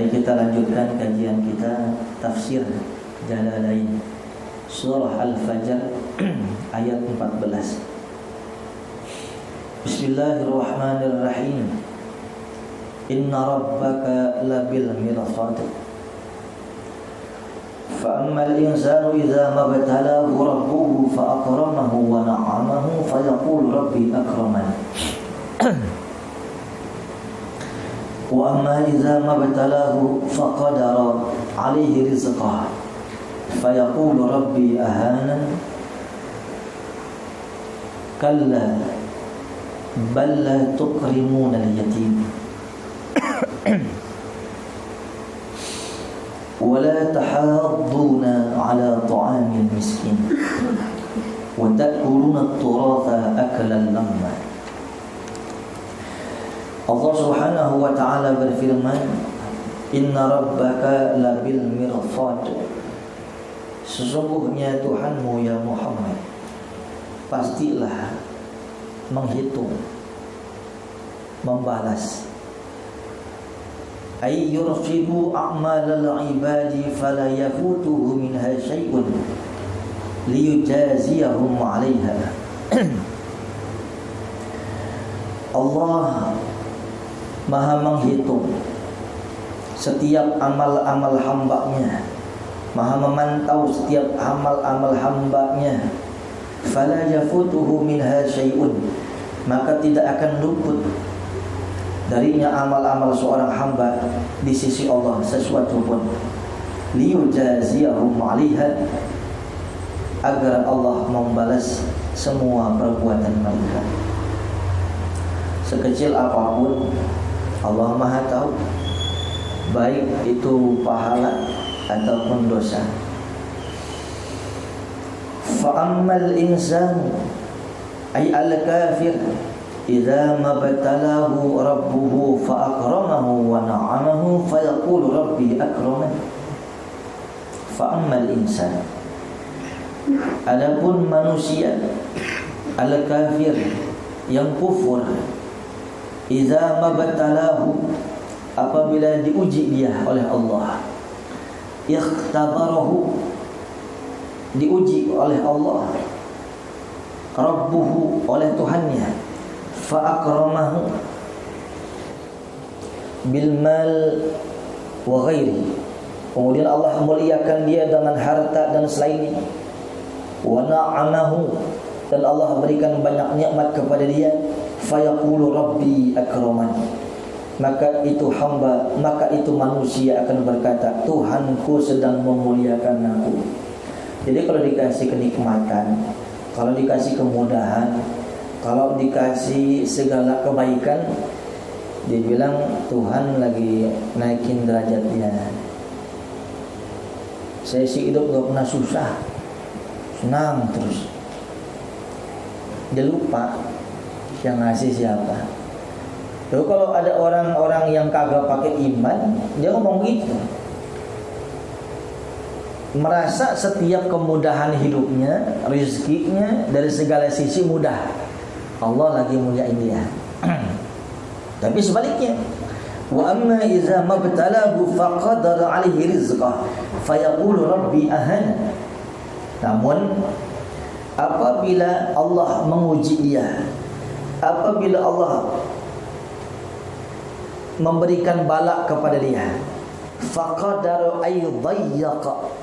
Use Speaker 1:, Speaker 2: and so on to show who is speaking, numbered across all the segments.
Speaker 1: Mari kita lanjutkan kajian kita tafsir Jalalain surah Al-Fajr ayat 14. Bismillahirrahmanirrahim. Inna rabbaka labil mirsad. فأما الإنسان إذا ما ابتلاه ربه فأكرمه ونعمه فيقول ربي أكرمن وأما إذا ما ابتلاه فقدر عليه رزقه فيقول ربي أهانن كلا بل لا تكرمون اليتيم ولا تحاضون على طعام المسكين وتأكلون التراث أكلا لما. Allah Subhanahu wa taala berfirman, Inna rabbaka labil mirsad. Sesungguhnya Tuhanmu ya Muhammad pastilah menghitung, membalas. Ay yursidu a'malal ibadi fala yafutuhu minha syai'un liyujaziyahum 'alaiha. Allah Maha menghitung setiap amal-amal hamba-Nya, Maha memantau setiap amal-amal hamba-Nya. Fala yafutuhu minha syai'un, maka tidak akan luput darinya amal-amal seorang hamba di sisi Allah sesuatu pun. Liyujaziyahum 'alaiha, agar Allah membalas semua perbuatan mereka. Sekecil apapun Allah Maha tahu, baik itu pahala ataupun dosa. Fa'ammal insan ay al-kafir idza mabtalahu rabbuhu fa akramahu wa na'amahu fa yaqulu rabbi akraman. Fa ammal insan, adapun manusia al-kafir yang kufur, idza mabtalahu, apabila diuji dia oleh Allah, ikhtabarahu, diuji oleh Allah, rabbuhu, oleh Tuhannya, fa'akramahu bil mal wa ghairi, kemudian Allah muliakan dia dengan harta dan selainnya, wa na'amahu, dan Allah berikan banyak nikmat kepada dia, fayaqulu rabbi akraman, maka itu hamba, maka itu manusia akan berkata, Tuhanku sedang memuliakan aku. Jadi kalau dikasih kenikmatan, kalau dikasih kemudahan, kalau dikasih segala kebaikan, dia bilang Tuhan lagi naikin derajatnya. Saya sih hidup gak pernah susah, senang terus. Dia lupa yang ngasih siapa. Lalu kalau ada orang-orang yang kagak pakai iman, dia ngomong gitu, merasa setiap kemudahan hidupnya, rezekinya dari segala sisi mudah, Allah lagi muliain dia. Tapi sebaliknya, wa amma idza mabtalahu faqadara 'alaihi rizqah fayaqulu rabbi ahana. Namun apabila Allah menguji dia, apabila Allah memberikan bala kepada dia, faqadara ay dhayyaqa,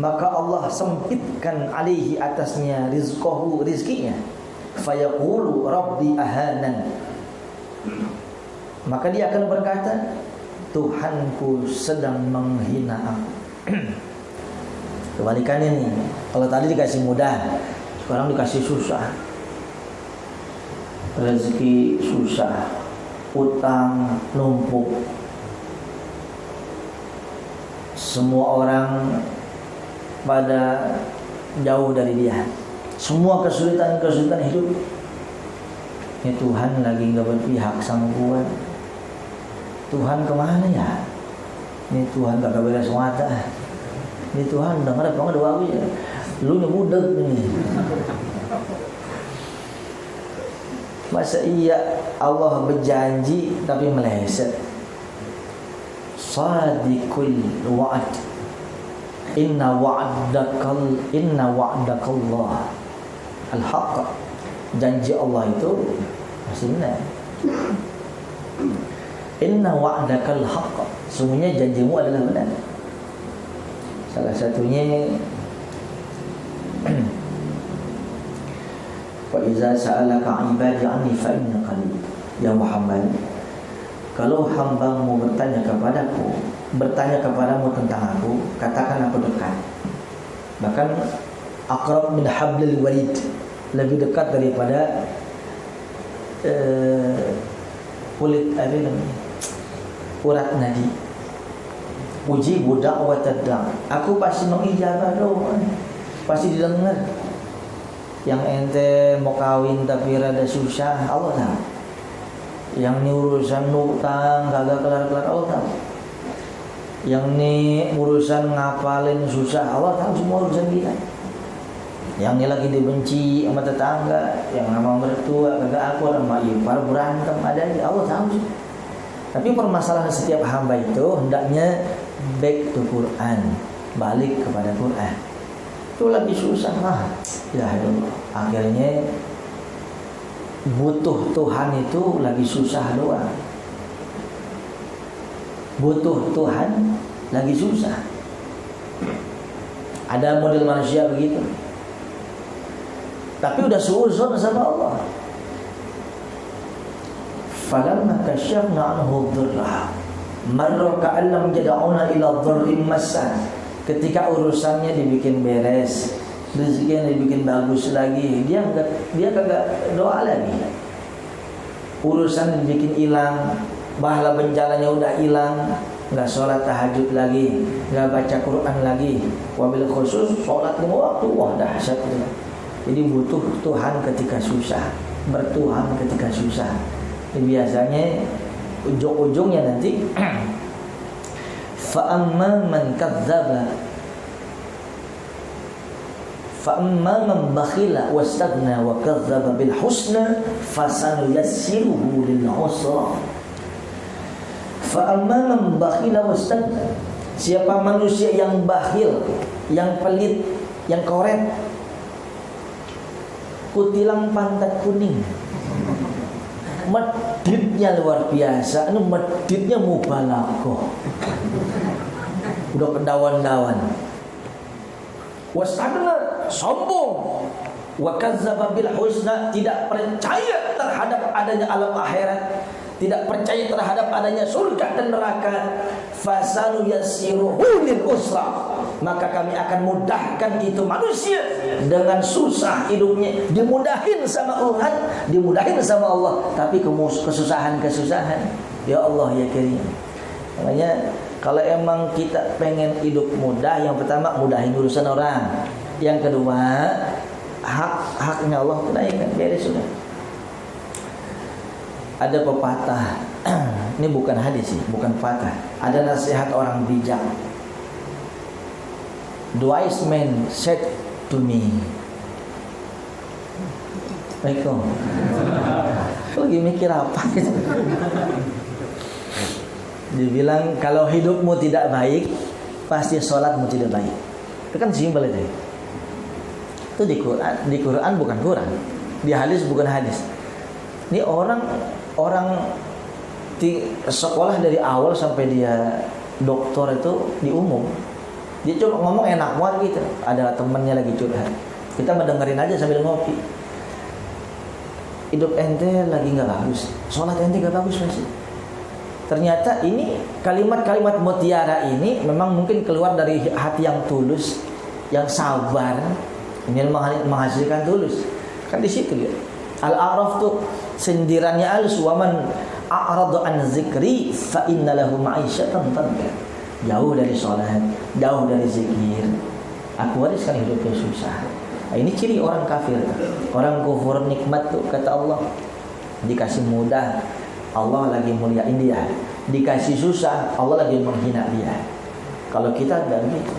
Speaker 1: maka Allah sempitkan alaihi, atasnya, rizqahu, rizkinya, fayaqulu rabbi ahanan, maka dia akan berkata, Tuhanku sedang menghina aku. Kebalikannya nih, kalau tadi dikasih mudah, sekarang dikasih susah, rezeki susah, utang numpuk, semua orang pada jauh dari dia, semua kesulitan-kesulitan hidup. Ini Tuhan lagi gak berpihak sama gua. Tuhan kemana ya? Ini Tuhan gak beres mata. Ini Tuhan dengar apa nggak doa ya? Lu nyebudek nih. Masa iya Allah berjanji tapi meleset. sadiqul wa'd. Inna wa'dakallah al-haq. Janji Allah itu masih benar. Inna wa'dakal haqq. Sungguhnya janjimu adalah benar. Salah satunya wa iza sa'alaka 'ibadi 'anni fa inni qarib. Ya Muhammad, kalau hambamu bertanya kepadamu tentang aku, katakan aku dekat. Bahkan aqrab min hablil warid, lebih dekat daripada kulit urat nadi. Ujibu da'watad da'. Aku pasti mengijabah doa, pasti didengar. Yang ente mau kawin tapi rada susah, Allah tahu. Yang ini urusan utang kagak kelar-kelar, Allah tahu. Yang ini urusan ngapalin susah, Allah tahu semua urusan kita. Yang ini lagi dibenci sama tetangga, yang sama mertua kagak akur, sama ipar berantem, ada aja, Allah tahu sih. Tapi permasalahan setiap hamba itu hendaknya back to Quran, balik kepada Quran. Itu lagi susah ya Allah. Akhirnya butuh Tuhan itu lagi susah doang. Butuh Tuhan lagi susah. Ada model manusia begitu. Tapi udah suuzon sama Allah. Falamma kasyafna anhu dhurra marra ka'an lam yad'una ila dhurrin massan. Ketika urusannya dibikin beres, rezekinya dibikin bagus lagi, dia kagak doa lagi. Urusan dibikin hilang, pahala benjalanya udah hilang, enggak sholat tahajud lagi, enggak baca Quran lagi. Wabil khusus sholat 5 waktu, wah dahsyat. Jadi butuh Tuhan ketika susah, bertuhan ketika susah. Ini biasanya ujung-ujungnya nanti fa'amma man kadzdzaba fa'amma man bakhila wastaghna wa kadzdzaba bil husna fasanuyassiruhu lil usra. Fa'amma man bakhila wastaghna, siapa manusia yang bakhil, yang pelit, yang koret, kutilang pantat kuning, meditnya luar biasa, meditnya mubalaghah, udah kedawan-dawan. Wastagna, sombong. Wa kadzdzaba bil husna, tidak percaya terhadap adanya alam akhirat, tidak percaya terhadap adanya surga dan neraka. Fasanu yassiruhu lil usra, maka kami akan mudahkan itu manusia dengan susah hidupnya, dimudahin sama Tuhan, dimudahin sama Allah, tapi kesusahan-kesusahan. Ya Allah ya Karim. Makanya kalau emang kita pengen hidup mudah, yang pertama mudahin urusan orang, yang kedua hak-haknya Allah tunaikan, beres sudah. Ada pepatah, ini bukan hadis sih, bukan patah. Ada nasihat orang bijak. The wise man said to me, Assalamualaikum. Lagi mikir apa gitu. Dibilang kalau hidupmu tidak baik, pasti sholatmu tidak baik. Itu kan simpel itu. Itu di Quran bukan Quran, di hadis bukan hadis. Ini orang di sekolah dari awal sampai dia doktor itu di umum, dia cuma ngomong enak banget gitu. Ada temennya lagi curhat, kita mendengarin aja sambil ngopi. Hidup ente lagi nggak bagus, sholat ente nggak bagus masih. Ternyata ini kalimat-kalimat mutiara ini memang mungkin keluar dari hati yang tulus, yang sabar, ini menghasilkan tulus. Kan di situ ya. Al-A'raf tuh sindirannya halus, waman a'radu an zikri fa inna lahu ma'isyatan dhanka. Jauh dari sholat, jauh dari zikir, aku wariskan hidupnya susah. Nah, ini ciri orang kafir. Orang kufur nikmat tuh kata Allah, dikasih mudah, Allah lagi muliain dia. Dikasih susah, Allah lagi menghina dia. Kalau kita enggak gitu.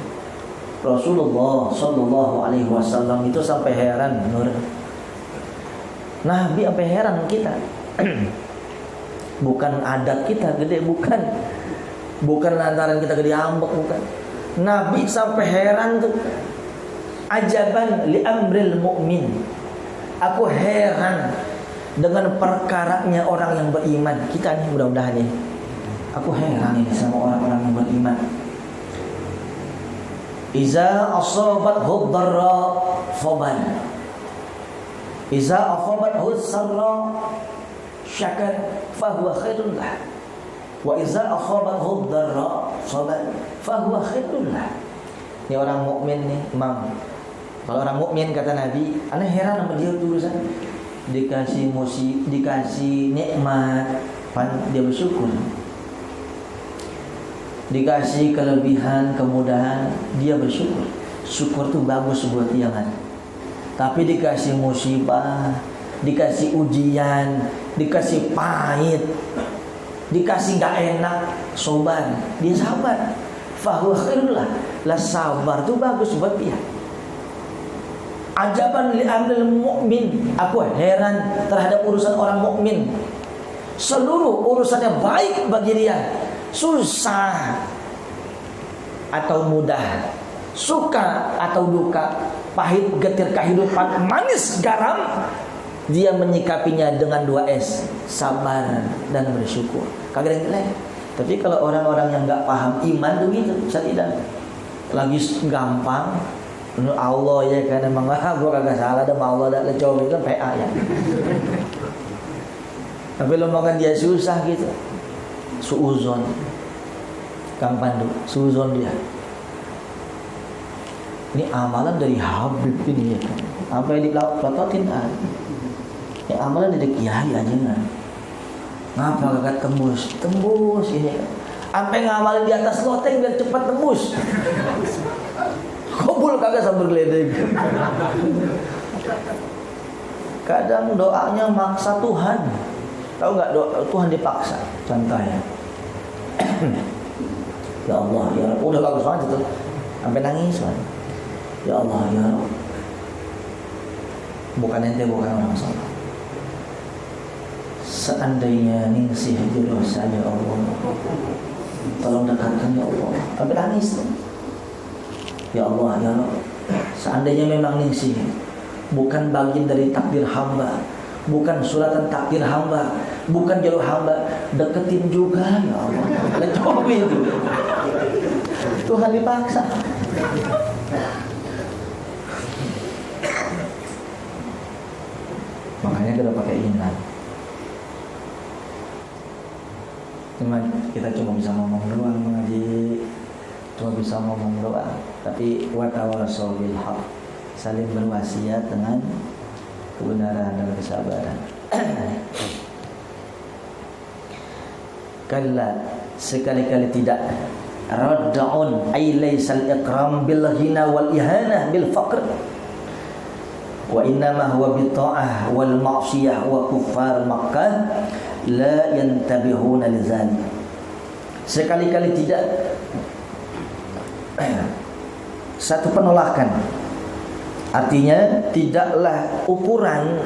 Speaker 1: Rasulullah sallallahu alaihi wasallam itu sampai heran, Nur. Nabi sampai heran kita. Bukan adat kita gede, bukan. Bukan lantaran kita gede ambek, bukan. Nabi sampai heran tuh. Ajaban li amril mu'min. Aku heran dengan perkaranya orang yang beriman. Kita nih mudah-mudahan nih. Aku heran ini sama orang-orang yang beriman. Iza asabathu dharra sabar. Iza asabathu sarra syakar fahuwa khairun lah. Wa iza asabathu dharra sabar fahuwa khairun lah. Ini orang mukmin nih, Imam. Kalau orang mukmin kata Nabi, ana heran sama dia urusan dikasih musibah, dikasih nikmat, dia bersyukur. Dikasih kelebihan, kemudahan, dia bersyukur. Syukur tuh bagus buat dia kan. Tapi dikasih musibah, dikasih ujian, dikasih pahit, dikasih gak enak, sobar, dia sabar. Fahuwa khairul lah, sabar tuh bagus buat dia. Ajaban li amril mu'min. Aku heran terhadap urusan orang mukmin. Seluruh urusannya baik bagi dia. Susah atau mudah, suka atau duka, pahit getir kehidupan, manis garam, dia menyikapinya dengan 2S, sabar dan bersyukur. Kagak ada yang. Tapi kalau orang-orang yang nggak paham iman tuh gitu, tidak lagi gampang. Allah ya kan emang gua kagak salah, ada Allah ada coba itu PA ya. Tapi lo makan dia susah gitu. Suuzon Kang Pandu, suuzon dia. Ini amalan dari Habib ini ya kan. Apa yang dipelototin ini amalan dari kiai aja kan. Ngapa kagak tembus ini kan. Sampai ngamalin di atas loteng biar cepat tembus. Kabul kagak sambil geledek. Kadang doanya maksa Tuhan. Tahu nggak doa Tuhan dipaksa? Contohnya, ya Allah, ya Allah, udah bagus banget itu, sampai nangis kan? Ya Allah, ya Allah. Bukan ente, bukan orang salah. Seandainya ningsih jodoh saya Allah, tolong dekatkan ya Allah. Sampai nangis kan? Ya Allah, ya Allah. Seandainya memang ningsih, bukan bagian dari takdir hamba, bukan suratan takdir hamba, bukan jalur hamba, deketin juga ya Allah. Coba itu. Tuhan dipaksa. Makanya kita pakai iman. Cuman kita cuma bisa ngomong doang mengaji, cuma bisa ngomong doang. Tapi watawasau bil haq, saling berwasiat dengan kebenaran dan kesabaran. Kalla, sekali-kali tidak. Radda'un ay laysal ikram bil ghina wal ihana bil faqr. Wa innama huwa bi ta'ah wal ma'siyah wa kuffar Makkah la yantabihuna lidzalik. Sekali-kali tidak. Satu penolakan. Artinya tidaklah ukuran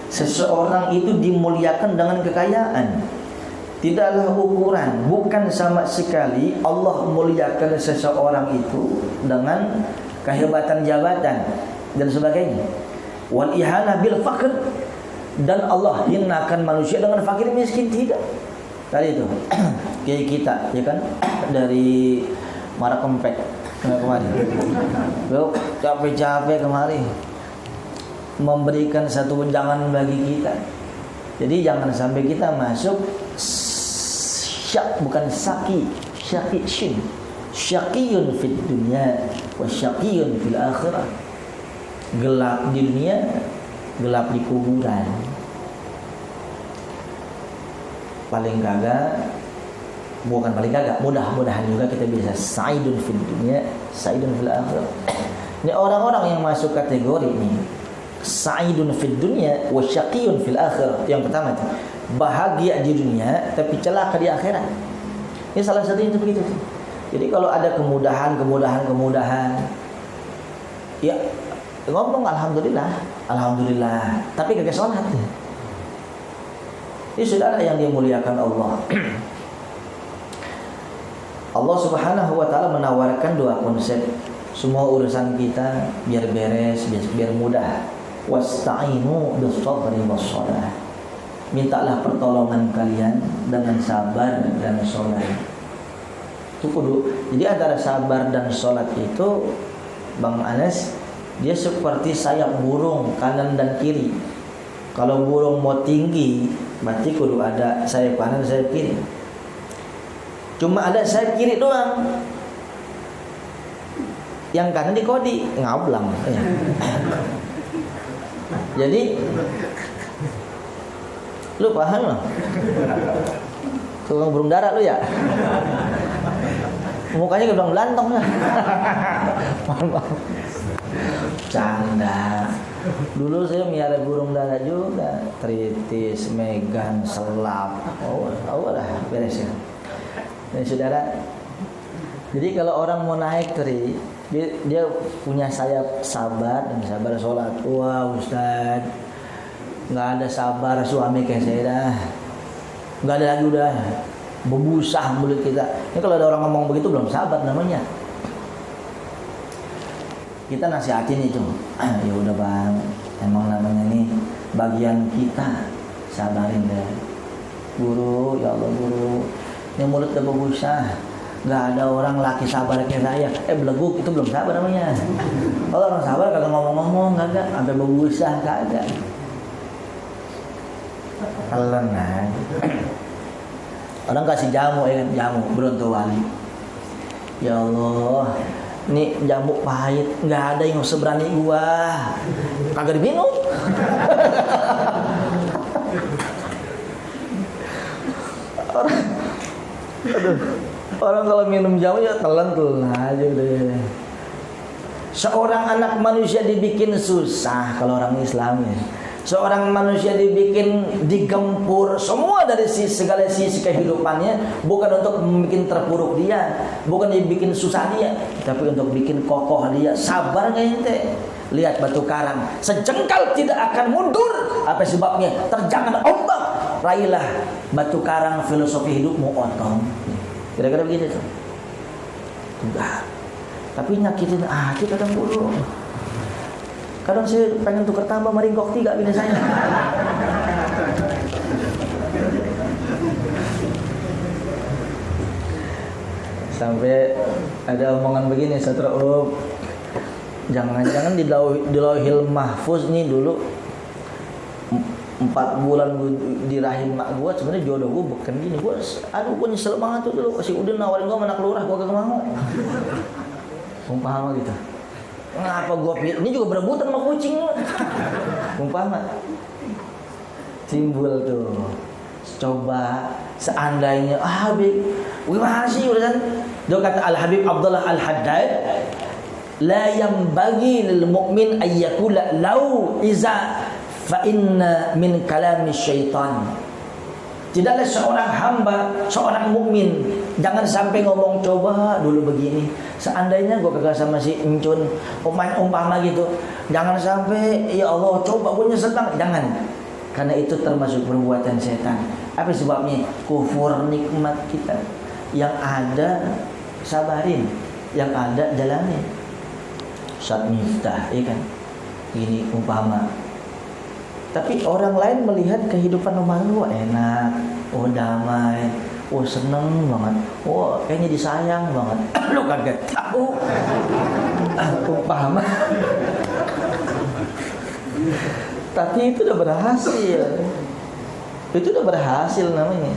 Speaker 1: seseorang itu dimuliakan dengan kekayaan. Tidaklah ukuran, bukan sama sekali Allah muliakan seseorang itu dengan kehebatan jabatan dan sebagainya. Wal ihana bil faqr, dan Allah hinakan manusia dengan fakir miskin, tidak. Tadi itu kayak kita ya kan dari Marakempek kemarin. Beliau capek-capek kemarin memberikan satu wejangan bagi kita. Jadi jangan sampai kita masuk syak, bukan saki, syaqi syin. Syaqiyun fid dunya wa syaqiyun fil akhirah. Gelap di dunia, gelap di kuburan. Paling kagak, bukan paling kagak, mudah-mudahan juga kita bisa sa'idun fid dunya, sa'idun fil akhirah. Ini orang-orang yang masuk kategori ini, sa'idun fid dunya wa syaqiyun fil akhirah. Yang pertama itu bahagia di dunia tapi celaka di akhirat. Ini salah satunya itu begitu. Jadi kalau ada kemudahan, ya ngomong alhamdulillah, tapi kagak sholat. Ini saudara yang dimuliakan Allah. Allah Subhanahu wa taala menawarkan dua konsep. Semua urusan kita biar beres, biar mudah. Wasta'inu bis-sabri was-shalah. Mintalah pertolongan kalian dengan sabar dan salat. Itu kudu. Jadi antara sabar dan salat itu, Bang Anas, dia seperti sayap burung kanan dan kiri. Kalau burung mau tinggi, berarti kudu ada sayap kanan, sayap kiri. Cuma ada sayap kiri doang. Yang kanan dikodi, ngablang. Jadi lu paham lah. Tukang burung dara lu ya. Mukanya kayak bilang belantong ya. Canda. Dulu saya miara burung dara juga, tritis, megan, selap. Oh lah beres ya. Dan saudara, jadi kalau orang mau naik teri, dia punya sayap sabar dan sabar sholat. Wah Ustaz, nggak ada sabar suami kayak saya dah. Nggak ada lagi udah bebusah mulut kita. Ini kalau ada orang ngomong begitu belum sabar namanya. Kita nasihatin itu. Ya udah Bang, emang namanya ini bagian kita, sabarin deh. Guru, ya Allah guru, ini mulut udah bebusah. Nggak ada orang laki sabar kayak saya. Beleguk itu belum sabar namanya. Kalau orang sabar kagak ngomong-ngomong, kagak sampai bebusah kagak. Telan aja. Orang kasih jamu ya kan, jamu Bronto Wali. Ya Allah, ini jamu pahit, nggak ada yang seberani gua. Kagak diminum. Orang kalau minum jamu ya telan aja deh. Seorang anak manusia dibikin susah kalau orang Islam ya. Seorang manusia dibikin digempur semua dari segala sisi kehidupannya, bukan untuk membuat terpuruk dia, bukan dibikin susah dia, tapi untuk bikin kokoh dia. Sabar nggak ente? Lihat batu karang, sejengkal tidak akan mundur. Apa sebabnya? Terjangan ombak. Raihlah batu karang, filosofi hidupmu otong. Kira-kira begitu tuh. Enggak. Tapi nyakitin hati kadang dulu. Kadang saya pengen tukar tambah meringkok 3 bini saya. Sampai ada omongan begini, Satra jangan-jangan di Lauhil Mahfuz nih dulu 4 bulan di rahim mak gua, sebenarnya jodoh gua bukan gini. Gua nyesel banget tuh dulu. Si Udin nawarin gua anak lurah, gua kagak mau. Umpama gitu. Ngapa gua pilih? Ini juga berebutan sama kucing. Umpama timbul tuh. Coba seandainya Habib, gimana sih urusan? Dia kata Al-Habib Abdullah Al-Haddad, la yanbaghi lil mu'min ay yaqula law iza fa inna min kalami syaitan. Tidaklah seorang hamba, seorang mukmin jangan sampai ngomong coba dulu begini. Seandainya gue kagak sama si Encun umpama gitu, jangan sampai ya Allah coba gue nyesel banget. Jangan, karena itu termasuk perbuatan setan. Apa sebabnya? Kufur nikmat kita. Yang ada sabarin, yang ada jalanin. Ustaz Miftah, ya kan? Ini umpama. Tapi orang lain melihat kehidupan rumah lu enak, damai, seneng banget, kayaknya disayang banget. Lu kaget tahu, paham? Tapi itu udah berhasil, namanya.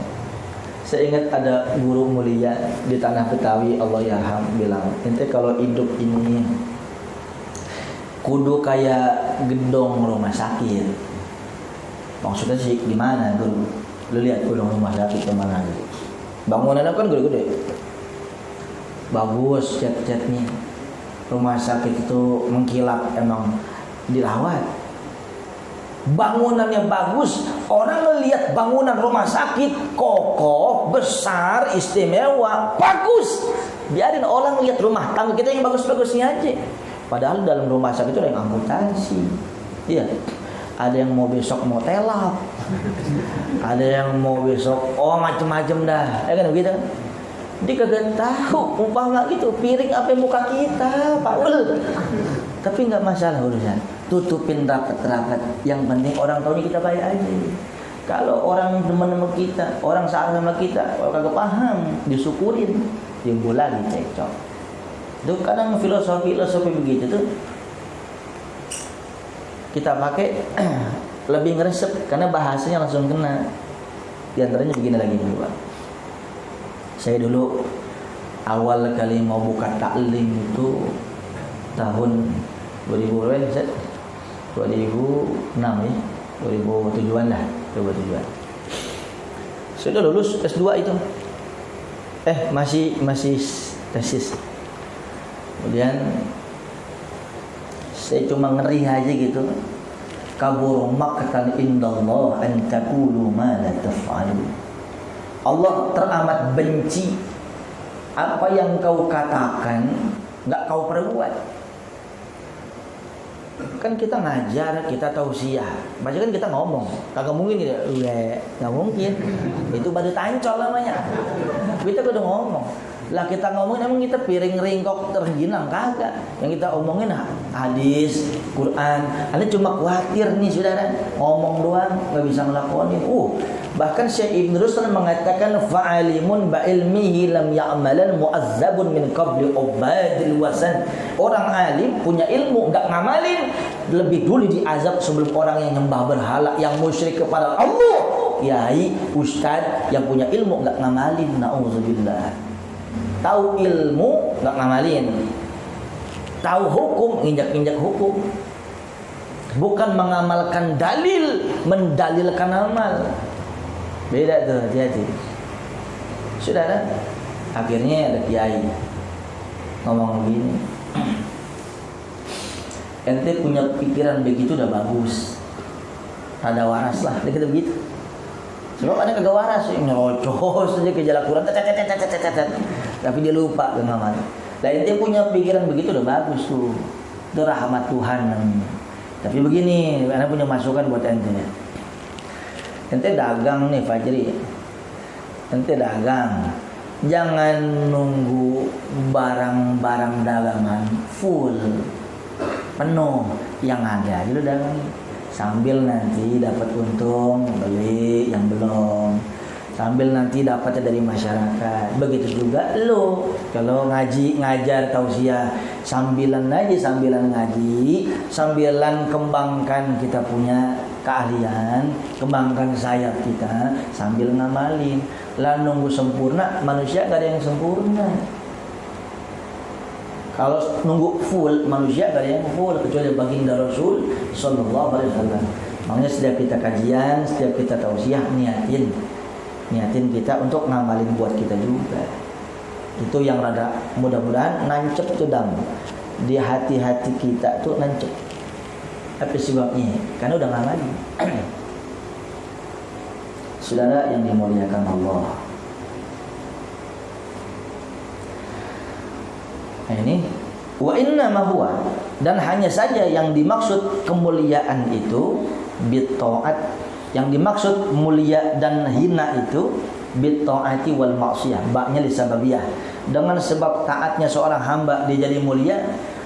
Speaker 1: Saya ingat ada guru mulia di tanah Betawi, Allah yarham, bilang, ente kalau hidup ini kudu kayak gedung rumah sakit. Maksudnya sih gimana guru? Lu lihat gedung rumah sakit kemana gitu. Bangunannya kan gede-gede, bagus cat-catnya. Rumah sakit itu mengkilap, emang dirawat. Bangunannya bagus, orang melihat bangunan rumah sakit kokoh, besar, istimewa, bagus. Biarin orang lihat rumah tangga kita yang bagus-bagusnya aja. Padahal dalam rumah sakit itu ada yang amputasi. Iya. Ada yang mau besok mau telap, ada yang mau besok macem-macem dah, ya kan begitu. Dia kagak tahu umpama gitu piring apa muka kita, Pak Ul. Tapi nggak masalah urusan. Tutupin rapat-rapat. Yang penting orang tahunya kita baik aja. Kalau orang teman sama kita, orang sama kita, kalau kagak paham, disyukurin, timbul lagi cekcok. Itu kadang filosofi begitu tuh kita pakai lebih ngeresep karena bahasanya langsung kena. Di antaranya begini lagi dulu, Pak. Saya dulu awal kali mau buka taklim itu tahun 2000 ya, 2006 ya, 2007-an lah, 2007-an. Sudah lulus S2 itu. Masih tesis. Kemudian saya cuma ngeri aja gitu. Kabur maqtan indallah an taqulu ma la taf'alun. Allah teramat benci apa yang kau katakan enggak kau perbuat. Kan kita ngajar, kita tausiah. Baca kan kita ngomong. Kagak mungkin gitu. Enggak mungkin. Itu baru tancol namanya. Kita udah ngomong. Lah kita ngomongin emang kita piring ringkok terginang kagak. Yang kita omongin hadis, Quran. Anda cuma khawatir nih saudara, ngomong doang nggak bisa ngelakonin. Bahkan Syekh Ibn Rusdan mengatakan fa'alimun ba'ilmihi lam ya'malan mu'azzabun min qabli ubadil wasan. Orang alim punya ilmu enggak ngamalin lebih dulu diazab sebelum orang yang nyembah berhala, yang musyrik kepada Allah. Kiai, ustaz yang punya ilmu enggak ngamalin, naudzubillah. Tahu ilmu enggak ngamalin. Tahu hukum injak-injak hukum. Bukan mengamalkan dalil, mendalilkan amal. Beda tuh, hati-hati. Saudara, akhirnya ada kiai ngomong begini. Ente punya pikiran begitu udah bagus. Rada waras lah, dia kata begitu. Sebab ada kagak waras, nyerocos saja ke jalan Quran, tapi dia lupa ngamal. Lah ente punya pikiran begitu udah bagus tuh. Itu rahmat Tuhan. Tapi begini, ana punya masukan buat ente. Ente dagang nih Fajri, ente dagang, jangan nunggu barang-barang dagangan full penuh, yang ada dulu dagang sambil nanti dapat untung beli yang belum, sambil nanti dapatnya dari masyarakat. Begitu juga lo kalau ngajar tausiah, sambilan ngaji, sambilan kembangkan kita punya keahlian, kembangkan sayap kita sambil ngamalin. Lah nunggu sempurna, manusia gak ada yang sempurna. Kalau nunggu full, manusia gak ada yang full kecuali baginda Rasul sallallahu alaihi wasallam. Makanya setiap kita kajian, setiap kita tausiah, niatin kita untuk ngamalin buat kita juga. Itu yang rada mudah-mudahan nancep tuh dam di hati-hati kita tuh nancep. Apa sebabnya? Karena udah ngamalin. Saudara yang dimuliakan Allah. Ini wa inna ma huwa, dan hanya saja yang dimaksud kemuliaan itu bitta'at, yang dimaksud mulia dan hina itu bitta'ati wal ma'siyah, baknya lisababiyah, dengan sebab taatnya seorang hamba dia jadi mulia,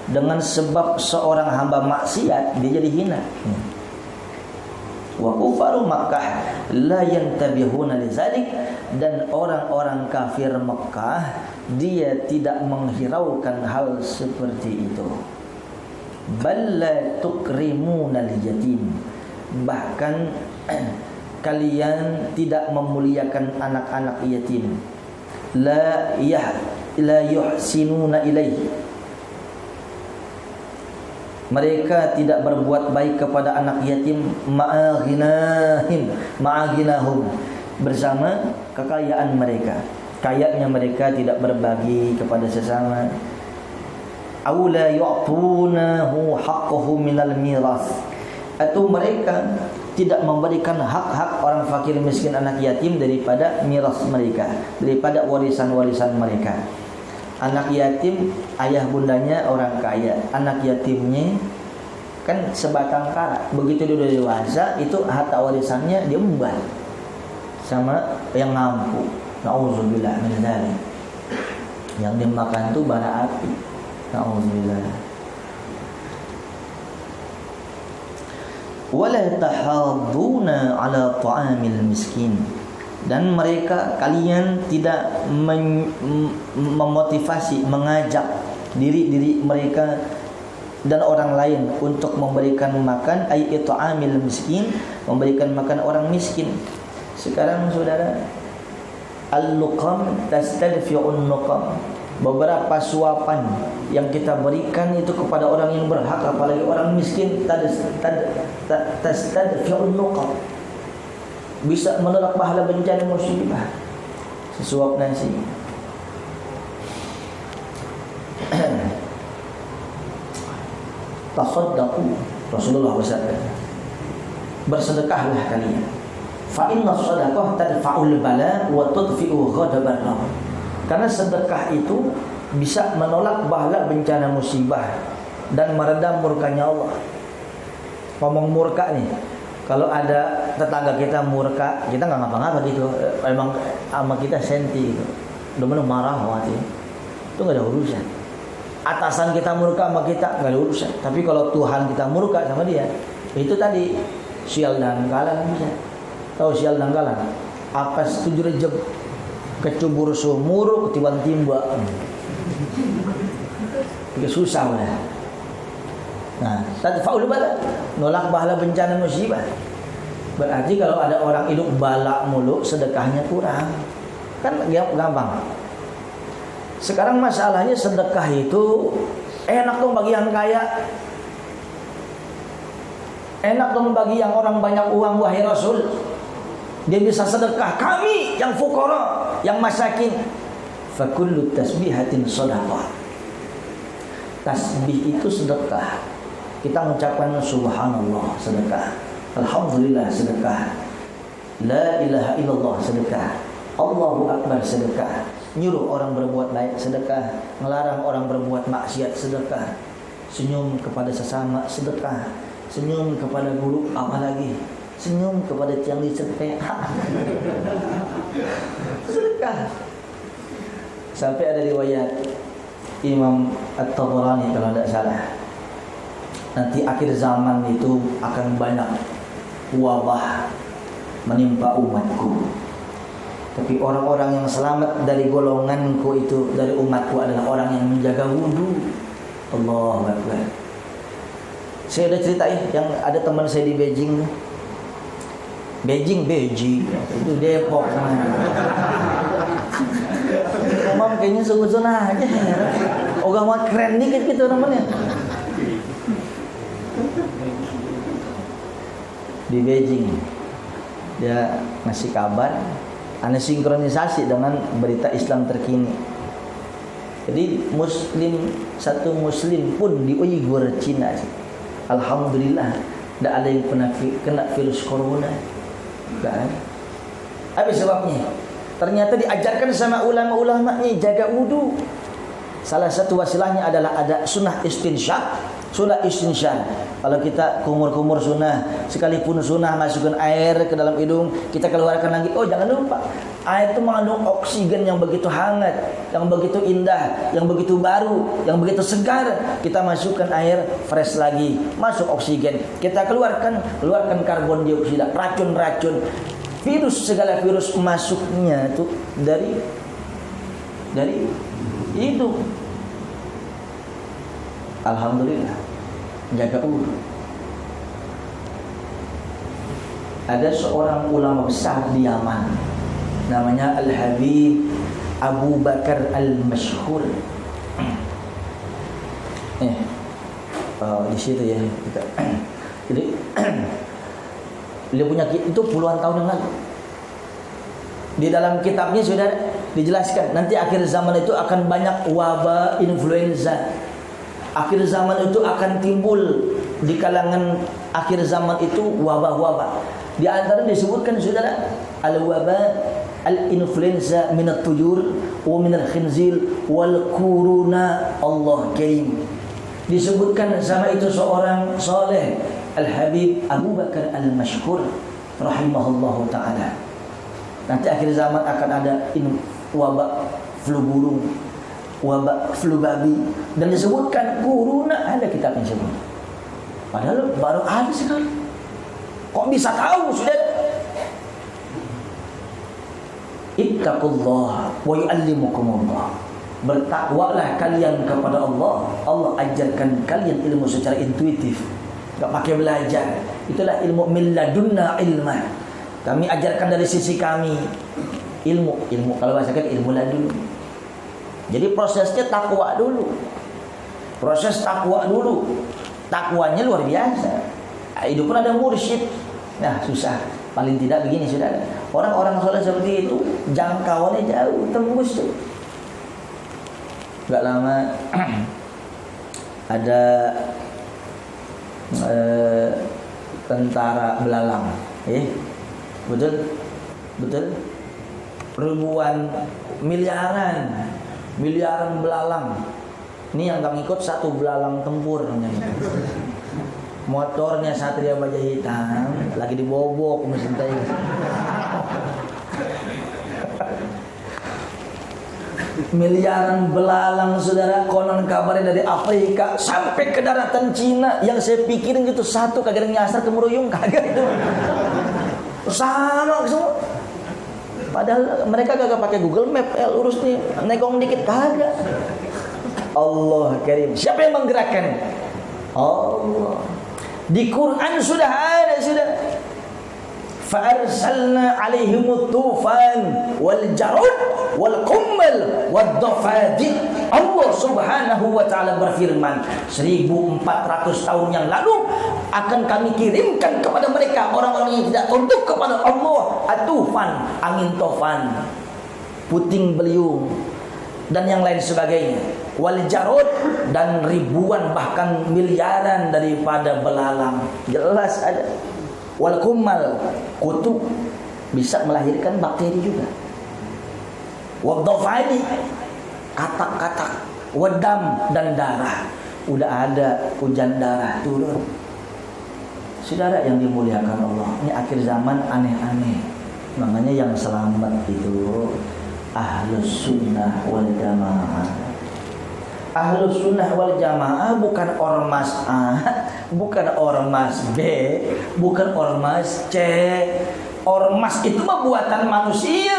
Speaker 1: dengan sebab seorang hamba maksiat dia jadi hina. Wa kufaru Makkah la yantabihuna lidzalik, dan orang-orang kafir Mekah dia tidak menghiraukan hal seperti itu. Balla tukrimunal yatim, bahkan kalian tidak memuliakan anak-anak yatim. La yuhsinuna ilaihi, mereka tidak berbuat baik kepada anak yatim. Ma'aghinahum, bersama kekayaan mereka, kayanya mereka tidak berbagi kepada sesama. Aula yu'tunahu haqqahu minal miras, atau mereka tidak memberikan hak-hak orang fakir miskin anak yatim daripada miras mereka, daripada warisan-warisan mereka. Anak yatim ayah bundanya orang kaya, anak yatimnya kan sebatang kara. Begitu dia udah dewasa, itu harta warisannya diemban sama yang mampu. Nauzubillah min dzalik. Yang dimakan itu bara api. Na'udzubillah. Wala tahadduna ala ta'amil miskin. Dan mereka, kalian tidak memotivasi, mengajak diri mereka dan orang lain untuk memberikan makan, ay it'amil miskin, memberikan makan orang miskin. Sekarang saudara, al-luqam tastadfi'un nuqam. Beberapa suapan yang kita berikan itu kepada orang yang berhak, apalagi orang miskin, tastadfi'un nuqam, bisa menolak pahala bencana musibah. Sesuap nasi. Tasaddaqu, Rasulullah bersabda, bersedekahlah kalian. Fa inna shadaqah tadfa'ul bala wa tudfi'u ghadaban Allah. Karena sedekah itu bisa menolak bahaya bencana musibah dan meredam murkanya Allah. Ngomong murka nih, kalau ada tetangga kita murka, kita nggak ngapa-ngapa gitu, emang sama kita senti gitu, udah marah hati, itu nggak ada urusan. Atasan kita murka sama kita nggak ada urusan. Tapi kalau Tuhan kita murka sama dia, itu tadi sial dan kalang bisa. Tahu sial dan kalang? Apa 7 rejeb kecubur sumur ketiban timba. Itu susah lah. Nah, tadfa'ul bala, nolak bahaya bencana musibah. Berarti kalau ada orang hidup balak mulu, sedekahnya kurang. Kan gampang. Sekarang masalahnya sedekah itu enak dong bagi yang kaya, enak dong bagi yang orang banyak uang, wahai Rasul. Dia bisa sedekah. Kami yang fuqara, yang masakin, fakullu tasbihatin shadaqah. Tasbih itu sedekah. Kita mengucapkan subhanallah sedekah, alhamdulillah sedekah, la ilaha illallah sedekah, Allahu akbar sedekah. Nyuruh orang berbuat baik sedekah, ngelarang orang berbuat maksiat sedekah, senyum kepada sesama sedekah, senyum kepada guru apalagi, senyum kepada tiang listrik sedekah. Sampai ada riwayat Imam At-Tabarani kalau tidak salah, nanti akhir zaman itu akan banyak wabah menimpa umatku, tapi orang-orang yang selamat dari golonganku itu, dari umatku adalah orang yang menjaga wudu. Allahu Akbar. Saya udah ceritain yang ada teman saya di Beijing, itu Depok sana. Umam kayaknya sungguh-sungguh aja. Ogah mau keren dikit gitu namanya. Di Beijing dia ngasih kabar, ada sinkronisasi dengan berita Islam terkini. Jadi satu muslim pun di Uyghur Cina, alhamdulillah tidak ada yang pernah kena virus corona. Kan? Apa sebabnya? Ternyata diajarkan sama ulama-ulamanya jaga wudu. Salah satu wasilahnya adalah ada sunnah istinsyaq. Sunnah istinsyaq. Kalau kita kumur-kumur sunnah, sekalipun sunnah masukkan air ke dalam hidung, kita keluarkan lagi. Oh, jangan lupa, air itu mengandung oksigen yang begitu hangat, yang begitu indah, yang begitu baru, yang begitu segar. Kita masukkan air fresh lagi, masuk oksigen. Kita keluarkan karbon dioksida, racun-racun. Virus, segala virus masuknya itu dari hidung. Alhamdulillah, jaga wudu. Ada seorang ulama besar di Yaman, namanya Al-Habib Abu Bakar Al-Mashhur. Di situ ya kita. Jadi dia punya itu puluhan tahun yang lalu. Di dalam kitabnya sudah dijelaskan nanti akhir zaman itu akan banyak wabah influenza. Akhir zaman itu akan timbul di kalangan akhir zaman itu wabah-wabah. Di antara disebutkan saudara al-wabah al-influenza minat tuyur wa minal khinzir wal kuruna. Allah karim. Disebutkan sama itu seorang soleh, Al-Habib Abu Bakar Al-Mashhur rahimahullahu ta'ala. Nanti akhir zaman akan ada wabah flu burung, wabak flu babi, dan disebutkan corona, ada kitab yang sebut. Padahal baru ada sekali. Kok bisa tahu sudah? Ittaqullah wa yu'allimukumullah. Bertakwalah kalian kepada Allah. Allah ajarkan kalian ilmu secara intuitif, enggak pakai belajar. Itulah ilmu min ladunna ilma. Kami ajarkan dari sisi kami ilmu kalau bahasakan ilmu ladun. Jadi prosesnya takwa dulu. Proses takwa dulu. Takwanya luar biasa. Itu pun ada mursyid. Nah, susah. Paling tidak begini sudah. Orang-orang soleh seperti itu jangkauannya jauh, tembus tuh. Gak lama ada tentara belalang, betul, ribuan miliaran belalang. Ini yang kami ikut satu belalang tempur namanya. Motornya Satria Baja Hitam, lagi dibobok mesin tadi. Miliaran belalang saudara, konon kabarnya dari Afrika sampai ke daratan Cina. Yang saya pikirin gitu, satu kagak nyasar ke Muruyung, kagak itu. Sama semua. Padahal mereka kagak pakai Google Map, urus nih, nekong dikit kagak. Allah Karim. Siapa yang menggerakkan? Allah. Di Quran sudah ada sudah. Fa'arsalna 'alaihimut tufan wal jarud wal qummal wad dafadi. Allah Subhanahu wa taala berfirman, 1400 tahun yang lalu akan kami kirimkan kepada mereka orang-orang yang tidak tunduk kepada Allah, atufan, angin tofan, puting beliung dan yang lain sebagainya, wal jarud, dan ribuan bahkan miliaran daripada belalang. Jelas ada. Wal kummal, kutu, bisa melahirkan bakteri juga. Wadhafadi, katak-katak, wadam, dan darah. Udah ada hujan darah turun. Saudara yang dimuliakan Allah, ini akhir zaman aneh-aneh. Makanya yang selamat itu Ahlus Sunnah wal Jamaah. Ahlus Sunnah wal Jamaah bukan ormas A, bukan ormas B, bukan ormas C. Ormas itu mah buatan manusia.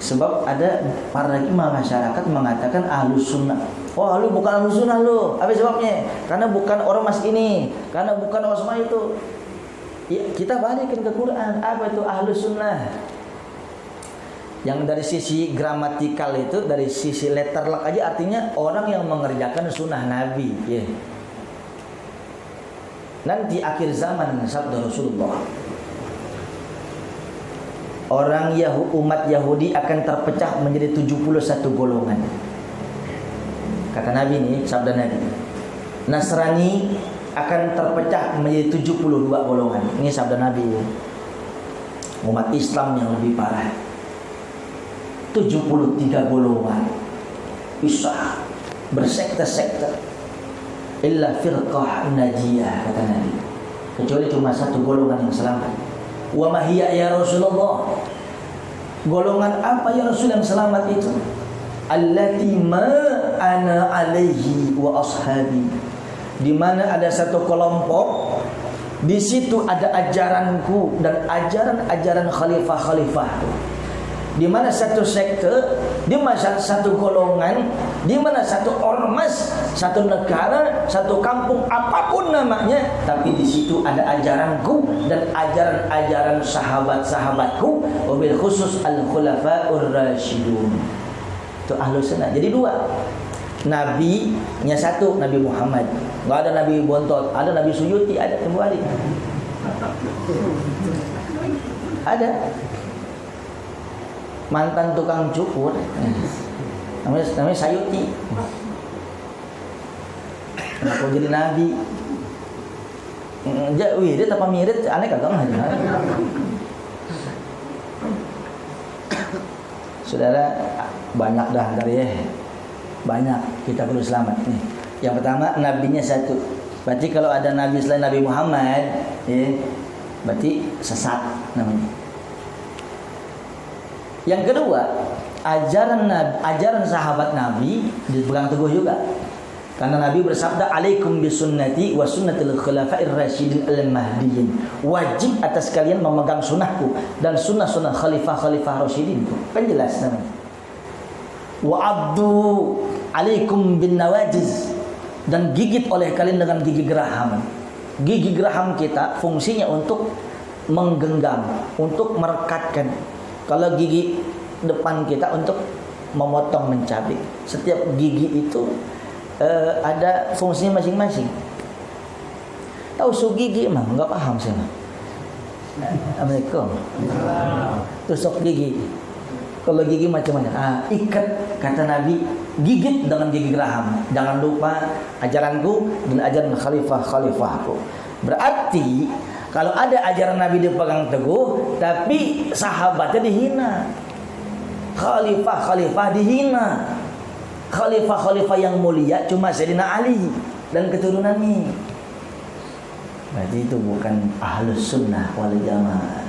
Speaker 1: Sebab ada paradigma masyarakat mengatakan Ahlus Sunnah. Oh, lu bukan Ahlus Sunnah lu. Apa sebabnya? Karena bukan ormas ini, karena bukan ormas itu. Ya, kita balikin ke Quran. Apa itu Ahlus Sunnah? Yang dari sisi gramatikal itu, dari sisi letterlock aja artinya orang yang mengerjakan sunnah Nabi. Yeah. Nanti akhir zaman sabda Rasulullah, umat Yahudi akan terpecah menjadi 71 golongan. Kata Nabi ini, sabda Nabi. Nasrani akan terpecah menjadi 72 golongan. Ini sabda Nabi. Umat Islam yang lebih parah, 73 golongan, bisa bersekte-sekte. Illa firqah najiyah, kata Nabi, kecuali cuma satu golongan yang selamat. Wa ma hiya ya Rasulullah? Golongan apa ya Rasul yang selamat itu? Allati ma ana alaihi wa ashabi. Di mana ada satu kelompok, di situ ada ajaranku dan ajaran-ajaran khalifah-khalifahku. Di mana satu sekte, di mana satu golongan, di mana satu ormas, satu negara, satu kampung, apapun namanya, tapi di situ ada ajaranku dan ajaran-ajaran sahabat-sahabatku, wabil khusus al-khulafaur rasyidun. Itu Ahlus Sunnah. Jadi dua. Nabi-nya satu, Nabi Muhammad. Enggak ada Nabi Bontot, ada Nabi Suyuti, ada kembali. Ada mantan tukang cukur, namanya Sayuti. Kenapa jadi nabi? Dia tanpa mirip, aneh kagak aja. Saudara, banyak dah dari banyak kita perlu selamat nih. Yang pertama, nabinya satu. Berarti kalau ada nabi selain Nabi Muhammad, berarti sesat namanya. Yang kedua, ajaran sahabat Nabi dipegang teguh juga. Karena Nabi bersabda, "Alaikum bisunnati wa sunnatil khulafa'ir rasyidin al-mahdiyyin." Wajib atas kalian memegang sunnahku dan sunnah-sunnah khalifah-khalifah rasyidin. Kan jelas namanya. Wa abdu alaikum bin nawajiz, dan gigit oleh kalian dengan gigi geraham. Gigi geraham kita fungsinya untuk menggenggam, untuk merekatkan. Kalau gigi depan kita untuk memotong, mencabik. Setiap gigi itu ada fungsinya masing-masing. Tahu gigi mah nggak paham saya. Assalamualaikum. Tusuk gigi. Kalau gigi macam mana? Ikat, kata Nabi, gigit dengan gigi geraham. Jangan lupa ajaranku dan ajaran khalifah-khalifahku. Berarti kalau ada ajaran Nabi dipegang teguh, tapi sahabatnya dihina. Khalifah-khalifah dihina. Khalifah-khalifah yang mulia cuma Sayyidina Ali dan keturunannya. Berarti itu bukan ahlus sunnah wal jamaah.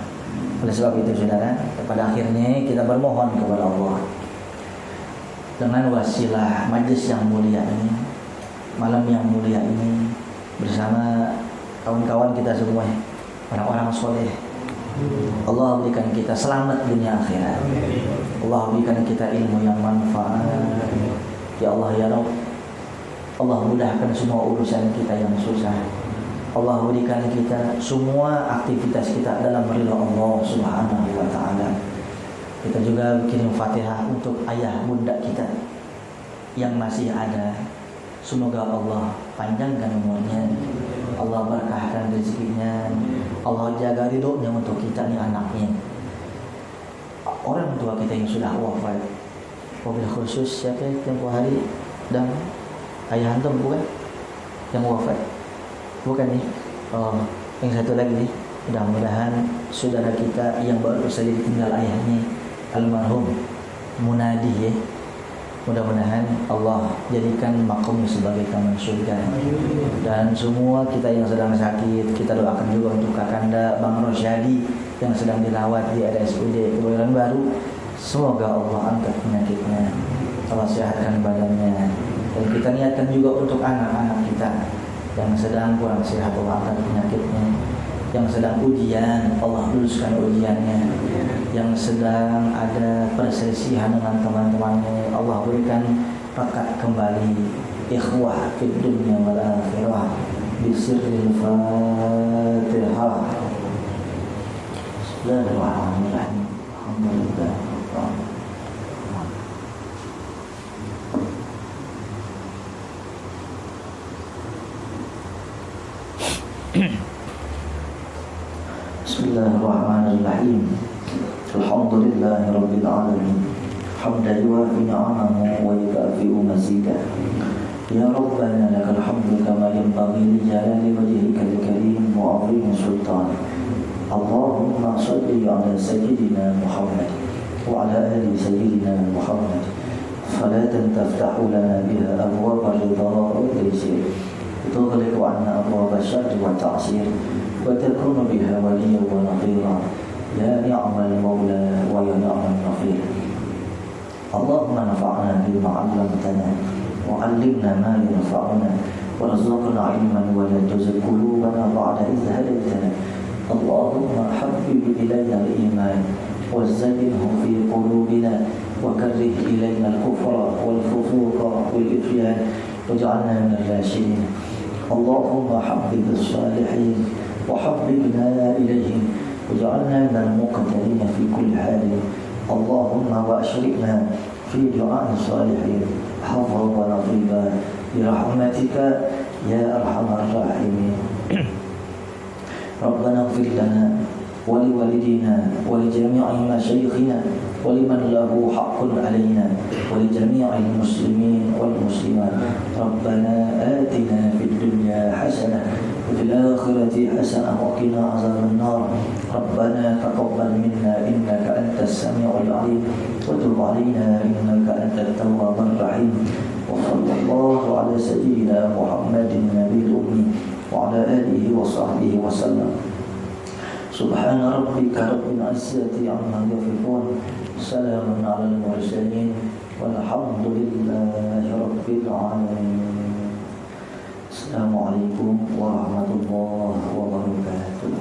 Speaker 1: Oleh sebab itu saudara, pada akhirnya kita bermohon kepada Allah dengan wasilah majlis yang mulia ini, malam yang mulia ini, bersama kawan-kawan kita semua, orang-orang soleh. Allah berikan kita selamat dunia akhirat. Allah berikan kita ilmu yang manfaat. Ya Allah ya Rabb, Allah mudahkan semua urusan kita yang susah. Allah berikan kita semua aktivitas kita dalam ridha Allah Subhanahu wa taala. Kita juga kirim Fatihah untuk ayah bunda kita yang masih ada. Semoga Allah panjangkan umurnya, Allah berkahkan rezekinya, Allah jaga ridhonya untuk kita nih anaknya. Orang tua kita yang sudah wafat, wabil khusus siapa tempoh hari dan ayah antum bukan yang wafat, bukan nih. Yang satu lagi nih, mudah-mudahan saudara kita yang baru saja ditinggal ayahnya, almarhum Munadi ya. Mudah-mudahan Allah jadikan makamnya sebagai taman surga. Dan semua kita yang sedang sakit, kita doakan juga untuk Kakanda Bang Rosyadi yang sedang dirawat di RSUD Kebayoran Baru. Semoga Allah angkat penyakitnya, Allah sehatkan badannya. Dan kita niatkan juga untuk anak-anak kita yang sedang kurang sehat, Allah angkat penyakitnya. Yang sedang ujian, Allah luluskan ujiannya. Yang sedang ada perselisihan dengan teman-temannya, Allah berikan rekat kembali ikhwah fid dunya wal akhirah. Bisirril Fatihah. Bismillahirrahmanirrahim. Alhamdulillah. Bismillahirrahmanirrahim. Alhamdulillahi rabbil alamin. Hamdan yuwafi ni'amahu wa yukafi'u mazidah. Ya Rabbana lakal hamdu kama yanbaghi li jalali wajhikal karim wa 'azimi sultanik. Allahumma shalli 'ala sayyidina Muhammad wa 'ala ali sayyidina Muhammad. Salatan taftahu lana biha abwaab ridha wa taysir. Tughliqu 'anna abwaab asyarri wa ta'sir. وتكون بها وليا ونصيرا يا نعم المولى ويا نعم النصير. اللهم نفعنا بما علمتنا وعلمنا ما ينفعنا وارزقنا علما ولا تزغ قلوبنا بعد إذ هديتنا. اللهم حبب إلينا الإيمان وزينه في قلوبنا وكره إلينا الكفر والفسوق والعصيان واجعلنا من الراشدين. اللهم حبب الصالحين وحببنا إليهم وجعلنا من المقتدين في كل حال. اللهم وأشركنا في دعاء الصالحين حظا ونصيبا برحمتك يا أرحم الراحمين. ربنا اغفر لنا ولوالدينا ولجميع مشايخنا ولمن له حق علينا ولجميع المسلمين والمسلمات. ربنا آتنا في الدنيا حسنة وفي الآخرة حسنة وقنا عذاب النار. ربنا تقبل منا إنك أنت السميع العليم وتب علينا إنك أنت التواب الرحيم. وصلى الله على سيدنا محمد النبي الأمي وعلى آله وصحبه وسلم. Subhana rabbika rabbil izzati amma yasifun. Salamun alal mursalin. Walhamdulillahi rabbil alamin. Assalamualaikum warahmatullahi wabarakatuh.